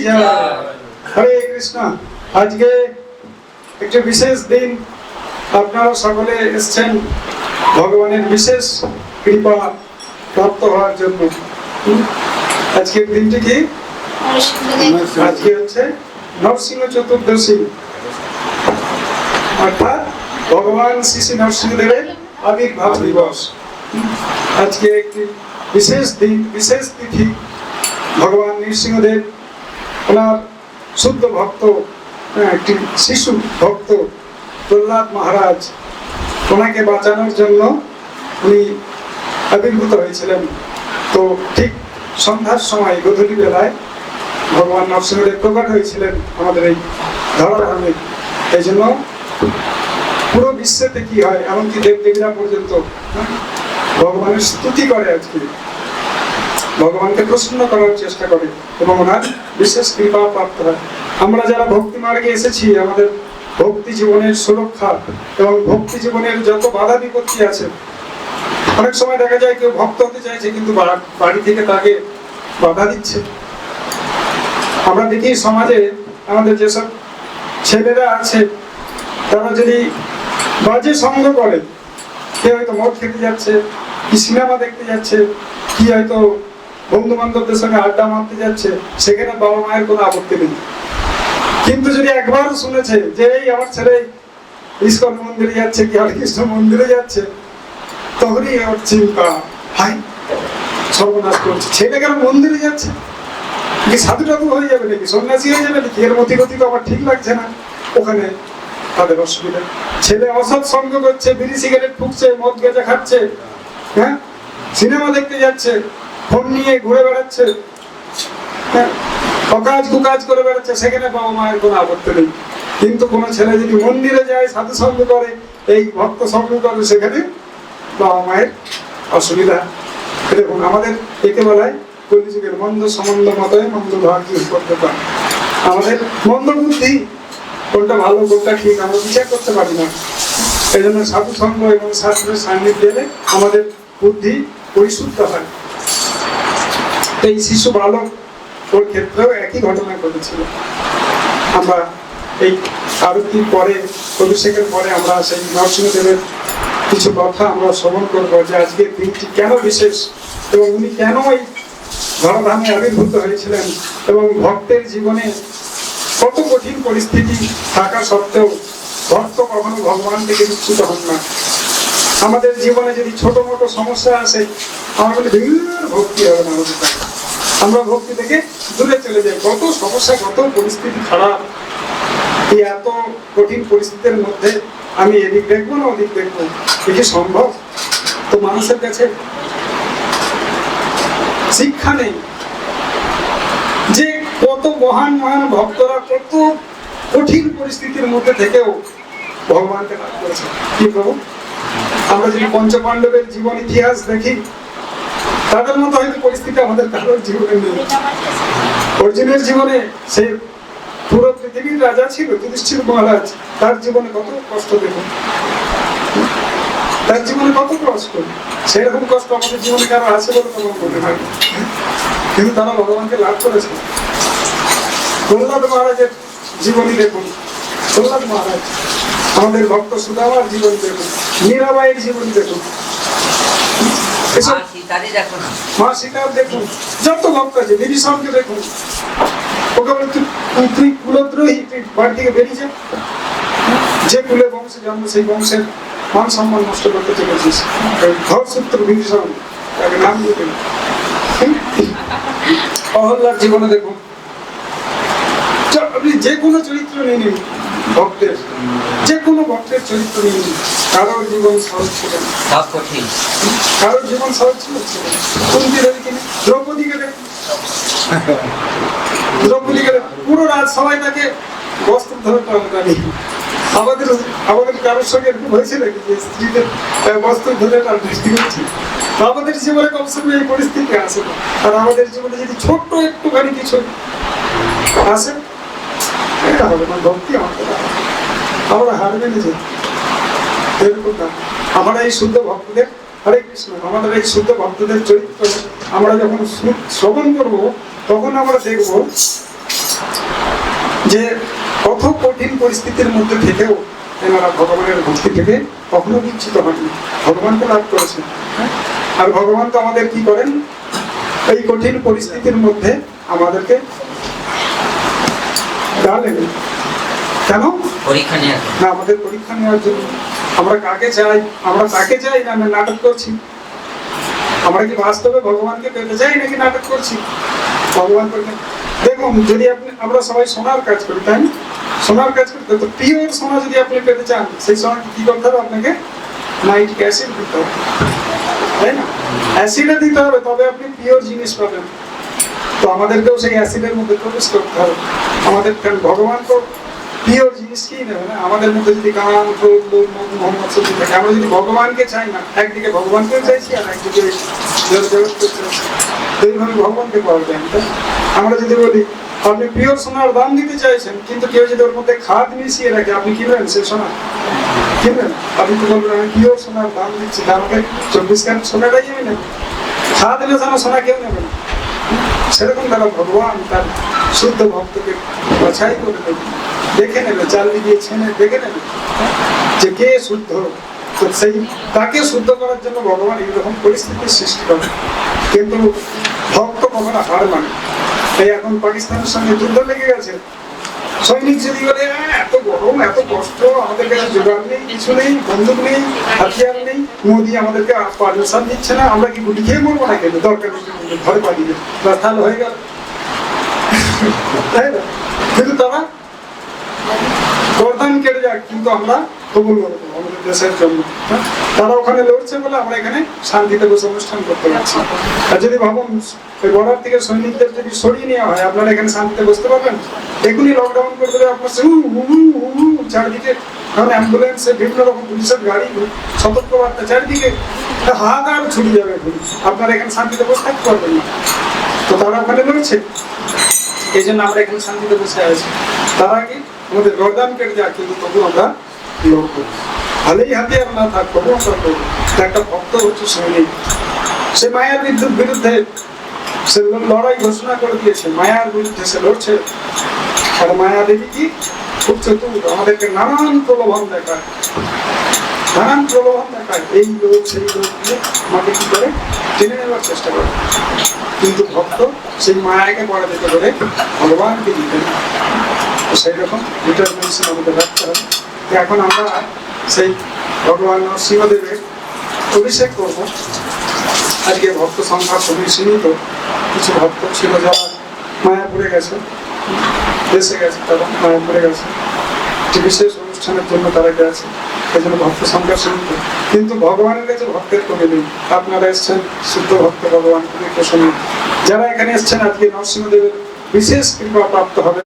জয়। হরে কৃষ্ণ। আজকে একটি বিশেষ দিন, আপনারা সকলে এসেছেন ভগবানের বিশেষ কৃপা প্রাপ্ত হওয়ার জন্য। আজকের দিনটি কি? আজকে হচ্ছে নরসিংহ চতুর্দশী, অর্থাৎ ভগবান শ্রী শ্রী নরসিংহদেবের আবির্ভাব দিবস। আজকে একটি বিশেষ দিন, বিশেষ তিথি। ভগবান নৃসিংহদেব ওনার শুদ্ধ ভক্ত, একটি শিশু ভক্ত প্রহ্লাদ মহারাজ, ওনাকে বাঁচানোর জন্য উনি আবির্ভূত হয়েছিলেন। তো ঠিক সন্ধ্যার সময়, গধূলি বেলায় ভগবান নরসিংহদেব প্রকট হয়েছিলেন আমাদের এই ধরাধামে। এই জন্য পুরো বিশ্বেতে কি হয়, এমনকি দেব দেবীরা পর্যন্ত ভগবানের স্তুতি করে, আজকে ভগবানকে প্রসন্ন করার চেষ্টা করে এবং ওনার বিশেষ কৃপা প্রাপ্ত হয়। আমরা যারা ভক্তি মার্গে এসেছি, আমাদের ভক্তি জীবনের সুরক্ষা এবং ভক্তি জীবনের যত বাধা বিপত্তি আছে, অনেক সময় দেখা যায় কেউ ভক্ত হতে চাইছে কিন্তু বাড়ি থেকে তাকে বাধা দিচ্ছে। আমরা দেখি সমাজে আমাদের যেসব ছেলেরা আছে, তারা যদি বাজে সঙ্গ করে, কেউ হয়তো মদ খেতে যাচ্ছে, কি সিনেমা দেখতে যাচ্ছে, কি হয়তো বন্ধু বান্ধবদের সঙ্গে আড্ডা মারতে যাচ্ছে, সেখানে বাবা মায়ের কোনো আপত্তি নেই। কিন্তু যদি একবার শুনেছে যে এই আমার ছেলে ইস্কন মন্দিরে যাচ্ছে, কি হরিকৃষ্ণ মন্দিরে যাচ্ছে, তখনই ওর চিন্তা, হাই সর্বনাশ করছে, ছেলে কেন মন্দিরে যাচ্ছে, কি সাধু টাধু হয়ে যাবে নাকি, সন্ন্যাসী হয়ে যাবে নাকি, এর মতিগতি তো আমার ঠিক লাগছে না। ওখানে তাদের অসুবিধা। ছেলে অসৎ সঙ্গ করছে, বিড়ি সিগারেট ফুঁকছে, মদ গেঁজা খাচ্ছে, হ্যাঁ, সিনেমা দেখতে যাচ্ছে, ফোন নিয়ে ঘুরে বেড়াচ্ছে, হ্যাঁ, অকাজ কুকাজ করে বেড়াচ্ছে, সেখানে বাবা মায়ের কোনো আপত্তি নেই। কিন্তু কোনো ছেলে যদি মন্দিরে যায়, সাধু সঙ্গ করে, এই ভক্ত সঙ্গ করে, সেখানে বাবা মায়ের অসুবিধা। দেখুন, আমাদের একে বলায় কলিযুগের মন্দ সম্বন্ধ মতই মন্দ ভাগ্য করতে পারে। আমাদের মন্দ বুদ্ধি, কোনটা ভালো কোনটা ঠিক আমরা বিচার করতে পারি না। এই জন্য সাধু সঙ্গ এবং শাস্ত্রের সান্নিধ্যে এলে আমাদের বুদ্ধি পরিশুদ্ধ হয়। এই শিশু বালক ওর ক্ষেত্রেও একই ঘটনা ঘটেছিল। আমরা এই আরতির পরে, অভিষেকের পরে আমরা সেই নরসিংহদেবের কিছু কথা আমরা শ্রবণ করবো, যে আজকের দিনটি কেন বিশেষ এবং উনি কেন এই ধরাধামে আবির্ভূত হয়েছিলেন এবং ভক্তের জীবনে কত কঠিন পরিস্থিতি থাকা সত্ত্বেও ভক্ত কখনো ভগবান থেকে বিচ্যুত হন না। আমাদের জীবনে যদি ছোট মোটো সমস্যা আসে, আমরা বলি ভক্তি হবে না, আমরা ভক্তি থেকে দূরে চলে যাই। কত সমস্যা, কত পরিস্থিতি খারাপ, এই এত কঠিন পরিস্থিতির মধ্যে আমি এদিক দেখবো না ওদিক দেখবো, এটি সম্ভব? তো মানুষের কাছে শিক্ষা নেই যে কত মহান মহান ভক্তরা কত কঠিন পরিস্থিতির মধ্যে থেকেও ভগবানকে লাভ করেছে। কি প্রভু, আমরা যদি পঞ্চপাণ্ডবের জীবন ইতিহাস দেখি, তাদের মতো হয়তো পরিস্থিতি আমাদের কারোর জীবনে নেই। অর্জুনের জীবনে সে পুরো পৃথিবীর রাজা ছিল, যুধিষ্ঠির মহারাজ, তার জীবনে কত কষ্ট, দেখুন তার জীবনে কত কষ্ট। সেরকম কষ্ট আমাদের জীবনে কারো আছে বলে তো মনে হয়, কিন্তু তারা ভগবানকে লাভ করেছে। প্রহ্লাদ মহারাজের জীবনী দেখুন, প্রহ্লাদ মহারাজ, আমাদের ভক্ত সুদামার জীবনী দেখুন, মীরাবাইয়ের জীবনী দেখুন, মা সীতার দেখুন, যত ভক্ত আছে, বিভীষণকে দেখুন, ওকে বলে তুই কুলদ্রোহী, তুই বাড়ি থেকে বেরিয়ে যা, যে কুলে বংশে জন্ম সেই বংশের মান সম্মান নষ্ট করতে চলেছিস। ঘর সূত্র বিভীষণ, তাকে নাম দিয়ে দেন। অহল্যার জীবনে দেখুন, আপনি যে কোনো চরিত্র নিয়ে নিন, ভক্তের যে কোনো ভক্তের চরিত্র নিয়ে নিন, কারোর জীবন সহজ ছিল না, কারোর জীবন সহজ ছিল। কুন্তি দেবীকে, দ্রৌপদীকে দেখুন, দ্রৌপদীকে পুরো রাত সবাই তাকে বস্ত্র ধরে টানাটানি। আমাদের কারোর সঙ্গে এরকম হয়েছে নাকি যে স্ত্রীদের বস্ত্র ধরে টানাটানি হচ্ছে? আমাদের জীবনে কমসে কম এই পরিস্থিতি আসে না। আর আমাদের জীবনে যদি ছোট্ট একটুখানি কিছু আসে, এটা হবে না, ভক্তি আমাদের আমরা হার মেনে যাই, এরকম না। আমরা এই শুদ্ধ ভক্তদের, হরে কৃষ্ণ, আমাদের এই শুদ্ধ ভক্তদের চরিত্র আমরা যখন শ্রবণ করবো, তখন আমরা দেখবো যে কত কঠিন পরিস্থিতির মধ্যে থেকেও এনারা ভগবানের ভক্তি থেকে কখনো বিচ্যুত হয়নি, ভগবানকে লাভ করেছেন। আর ভগবান তো আমাদের কি করেন, এই কঠিন পরিস্থিতির মধ্যে আমাদেরকে ডালেন। কেন? পরীক্ষা নেওয়ার জন্য। না, আমাদের পরীক্ষা নেওয়ার জন্য। আমরা কাকে চাই? আমরা তাকে চাই না আমরা নাটক করছি? আমরা কি বাস্তবে ভগবানকে পেতে চাই নাকি নাটক করছি? ভগবান দেখুন, যদি আমরা সবাই সোনার কাজ করি, তাই না? সোনার কাজ করতে তো পিওর সোনা যদি আপনি পেতে চান, সেই সোনা কি করতে হবে? আপনাকে নাইট্রিক অ্যাসিড দিতে হবে, তাই না? অ্যাসিডে দিতে হবে, তবে আপনি পিওর জিনিস পাবেন। তো আমাদেরকেও সেই অ্যাসিডের মধ্যে প্রবেশ করতে হবে। আমাদের ভগবান তো পিওর জিনিস কি নেবে না? আমাদের মধ্যে যদি কাম, ক্রোধ, লোভ, মোহ, মোহাম্মদ থাকে, আমরা যদি ভগবানকে চাই না, একদিকে ভগবানকেও চাইছি আর একদিকে জগৎকে চাইছি, এইভাবে ভগবানকে পাওয়া যায় না। আমরা যদি বলি আপনি পিওর সোনার দাম দিতে চাইছেন, কিন্তু কেউ যদি ওর মধ্যে খাদ মিশিয়ে রাখে, আপনি কিনবেন সে সোনা? কিনবেন? আপনি তো বলবেন আমি পিওর সোনার দাম দিচ্ছি, তার মধ্যে 24 ক্যারেট সোনাটাই আমি নেব, খাদ মেশানো সোনা কেউ নেবে না। সেরকম তারা ভগবান তার শুদ্ধ ভক্তকে বাছাই করে নেবে, দেখে নেবে, চালনি দিয়ে ছেনে দেখে নেবে যে কে শুদ্ধ। তো সেই তাকে শুদ্ধ করার জন্য ভগবান এইরকম পরিস্থিতির সৃষ্টি করে। কিন্তু ভক্ত কখনো হার মানে। এই এখন পাকিস্তানের সঙ্গে যুদ্ধ লেগে গেছে, সৈনিক যদি বলে এত গরম, এত কষ্ট, আমাদের কাছে জোগাড় নেই, কিছু নেই, বন্দুক নেই, হাতিয়ার নেই, মোদি আমাদেরকে পারমিশন দিচ্ছে না, আমরা কি গুলি খেয়ে মরবো না? কিন্তু দরকার নেই, ভয় পালিয়ে তাহলে হয়ে গেল, তাই না? কিন্তু তারা গর্দান কেটে যাক, কিন্তু আমরা কবুল করে দেবো আমাদের দেশের জন্য। তারা ওখানে লড়ছে বলে আমরা এখানে শান্তিতে বসে অনুষ্ঠান করতে পারছি। আর যদি ভাবুন ওই বর্ডার থেকে সৈনিকদের যদি সরিয়ে নেওয়া হয়, আপনারা এখানে শান্তিতে বসতে পারবেন? এখনই লকডাউন করে দেবে আপনার চারদিকে, কারণ অ্যাম্বুলেন্সে বিভিন্ন রকম পুলিশের গাড়ি, সতর্কবার্তা চারদিকে, হাহাকার ছুটে যাবে। আপনারা এখানে শান্তিতে বসে থাকতে পারবেন না। তো তারা ওখানে লড়ছে, এই জন্য আমরা এখানে শান্তিতে বসে আছি। তারা কি আমাদের গর্দান কেটে যাক, কিন্তু তবু আমরা লড়বো, ভালোই হাতিয়ার না থাক, তবু আমরা করবো। একটা ভক্ত হচ্ছে সৈনিক, সে মায়ার বিরুদ্ধে সে লড়াই ঘোষণা করে দিয়েছে, মায়ার বিরুদ্ধে সে লড়ছে। আর মায়া দেবী কি খুব চতুর, আমাদেরকে নানান প্রলোভন দেখায়, নানান প্রলোভন দেখায়, এই লোক সেই লোক দিয়ে আমাকে কি করে টেনে নেওয়ার চেষ্টা করে। কিন্তু ভক্ত সেই মায়াকে পরাজিত করে ভগবানকে দিতেন। সেই রকম ডিটারমিনেশন আমাদের রাখতে হবে। এখন আমরা সেই ভগবান নরসিংহদেবের অভিষেক করবো। আজকে ভক্ত সংখ্যা খুবই সীমিত, কিছু ভক্ত ছিল যারা মায়াপুরে গেছে, দেশে গেছে, তারা মায়াপুরে গেছে, একটি বিশেষ অনুষ্ঠানের জন্য তারা গেছে, এই জন্য ভক্ত সংখ্যা সীমিত। কিন্তু ভগবানের কাছে ভক্তের কমে নেই। আপনারা এসছেন শুদ্ধ ভক্ত ভগবান, খুবই প্রসন্ন। যারা এখানে এসছেন আজকে নরসিংহদেবের বিশেষ কৃপা প্রাপ্ত হবে।